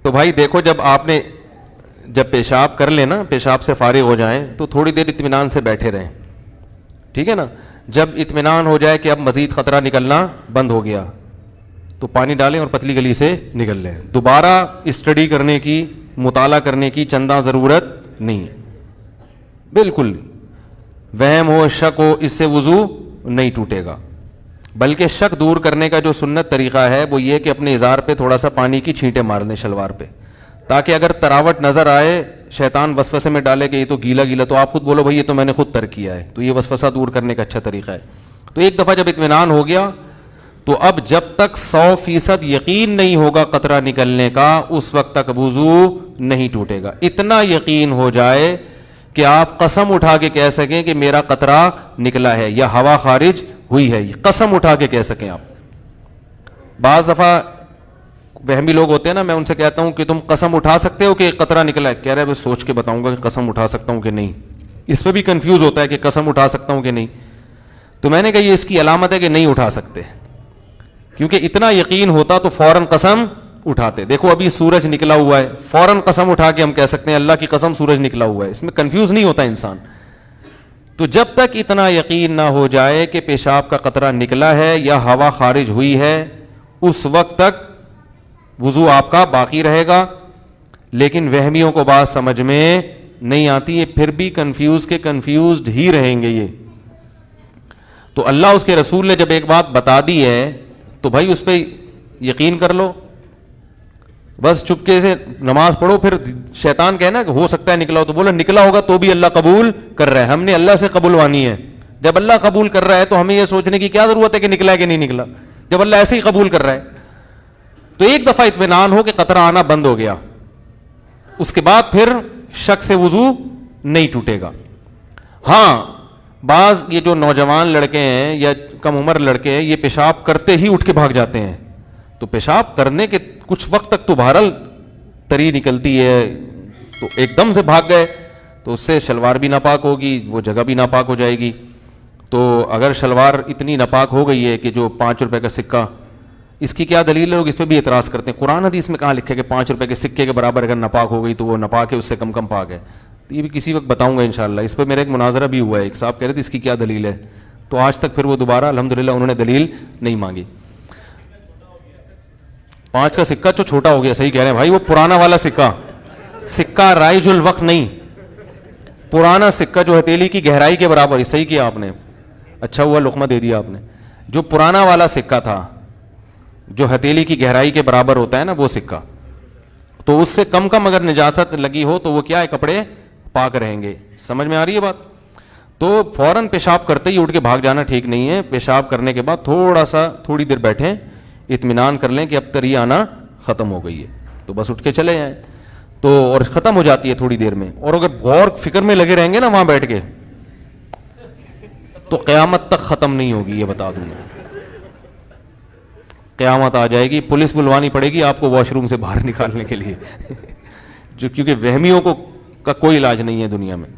تو بھائی دیکھو جب پیشاب کر لیں نا, پیشاب سے فارغ ہو جائیں تو تھوڑی دیر اطمینان سے بیٹھے رہیں, ٹھیک ہے نا. جب اطمینان ہو جائے کہ اب مزید خطرہ نکلنا بند ہو گیا تو پانی ڈالیں اور پتلی گلی سے نکل لیں. دوبارہ اسٹڈی کرنے کی, مطالعہ کرنے کی چندہ ضرورت نہیں ہے, بالکل. وہم ہو, شک ہو, اس سے وضو نہیں ٹوٹے گا. بلکہ شک دور کرنے کا جو سنت طریقہ ہے وہ یہ کہ اپنے ازار پہ تھوڑا سا پانی کی چھینٹیں مار لیں, شلوار پہ, تاکہ اگر تراوٹ نظر آئے, شیطان وسوسے میں ڈالے کہ یہ تو گیلا گیلا, تو آپ خود بولو بھائی یہ تو میں نے خود ترک کیا ہے. تو یہ وسوسہ دور کرنے کا اچھا طریقہ ہے. تو ایک دفعہ جب اطمینان ہو گیا تو اب جب تک 100% یقین نہیں ہوگا قطرہ نکلنے کا, اس وقت تک وضو نہیں ٹوٹے گا. اتنا یقین ہو جائے کہ آپ قسم اٹھا کے کہہ سکیں کہ میرا قطرہ نکلا ہے یا ہوا خارج ہوئی ہے, قسم اٹھا کے کہہ سکیں آپ. بعض دفعہ وہمی لوگ ہوتے ہیں نا, میں ان سے کہتا ہوں کہ تم قسم اٹھا سکتے ہو کہ قطرہ نکلا ہے, کہہ رہے میں سوچ کے بتاؤں گا کہ قسم اٹھا سکتا ہوں کہ نہیں. اس پہ بھی کنفیوز ہوتا ہے کہ قسم اٹھا سکتا ہوں کہ نہیں. تو میں نے کہا یہ اس کی علامت ہے کہ نہیں اٹھا سکتے, کیونکہ اتنا یقین ہوتا تو فوراً قسم اٹھاتے. دیکھو ابھی سورج نکلا ہوا ہے, فوراً قسم اٹھا کے ہم کہہ سکتے ہیں اللہ کی قسم سورج نکلا ہوا ہے, اس میں کنفیوز نہیں ہوتا انسان. تو جب تک اتنا یقین نہ ہو جائے کہ پیشاب کا قطرہ نکلا ہے یا ہوا خارج ہوئی ہے, اس وقت تک وضو آپ کا باقی رہے گا. لیکن وہمیوں کو بات سمجھ میں نہیں آتی, یہ پھر بھی کنفیوزڈ ہی رہیں گے یہ. تو اللہ اس کے رسول نے جب ایک بات بتا دی ہے تو بھائی اس پہ یقین کر لو, بس چپکے سے نماز پڑھو. پھر شیطان کہنا کہ ہو سکتا ہے نکلا ہو, تو بولو نکلا ہوگا تو بھی اللہ قبول کر رہا ہے. ہم نے اللہ سے قبول وانی ہے. جب اللہ قبول کر رہا ہے تو ہمیں یہ سوچنے کی کیا ضرورت ہے کہ نکلا ہے کہ نہیں نکلا, جب اللہ ایسے ہی قبول کر رہا ہے. تو ایک دفعہ اطمینان ہو کہ قطرہ آنا بند ہو گیا, اس کے بعد پھر شک سے وضو نہیں ٹوٹے گا. ہاں بعض یہ جو نوجوان لڑکے ہیں یا کم عمر لڑکے ہیں, یہ پیشاب کرتے ہی اٹھ کے بھاگ جاتے ہیں. تو پیشاب کرنے کے کچھ وقت تک تو بہرحال تری نکلتی ہے, تو ایک دم سے بھاگ گئے تو اس سے شلوار بھی ناپاک ہوگی, وہ جگہ بھی ناپاک ہو جائے گی. تو اگر شلوار اتنی ناپاک ہو گئی ہے کہ جو 5 روپے کا سکہ, اس کی کیا دلیل ہے؟ لوگ اس پہ بھی اعتراض کرتے ہیں. قرآن حدیث میں کہاں لکھے کہ 5 روپے کے سکے کے برابر اگر ناپاک ہو گئی تو وہ ناپاک ہے, اس سے کم پاک ہے. تو یہ بھی کسی وقت بتاؤں گا انشاءاللہ. اس پہ میرا ایک مناظرہ بھی ہوا ہے, ایک صاحب کہہ رہے تھے اس کی کیا دلیل ہے, تو آج تک پھر وہ دوبارہ الحمدللہ انہوں نے دلیل نہیں مانگی. 5 کا سکہ جو چھوٹا ہو گیا, صحیح کہہ رہے ہیں بھائی, وہ پرانا والا سکہ رائج الوقت نہیں, پرانا سکہ جو ہتھیلی کی گہرائی کے برابر. صحیح کیا آپ نے, اچھا ہوا لقمہ دے دیا آپ نے. جو پرانا والا سکہ تھا جو ہتھیلی کی گہرائی کے برابر ہوتا ہے نا, وہ سکہ, تو اس سے کم اگر نجاست لگی ہو تو وہ کیا ہے, کپڑے پاک رہیں گے. سمجھ میں آ رہی ہے بات؟ تو فوراً پیشاب کرتے ہی اٹھ کے بھاگ جانا ٹھیک نہیں ہے. پیشاب کرنے کے بعد تھوڑی دیر بیٹھیں, اطمینان کر لیں کہ اب تری آنا ختم ہو گئی ہے, تو بس اٹھ کے چلے جائیں. تو اور ختم ہو جاتی ہے تھوڑی دیر میں. اور اگر غور فکر میں لگے رہیں گے نا وہاں بیٹھ کے, تو قیامت تک ختم نہیں ہوگی, یہ بتا دوں میں. قیامت آ جائے گی, پولیس بلوانی پڑے گی آپ کو واش روم سے باہر نکالنے کے لیے. کیونکہ وہمیوں کا کوئی علاج نہیں ہے دنیا میں.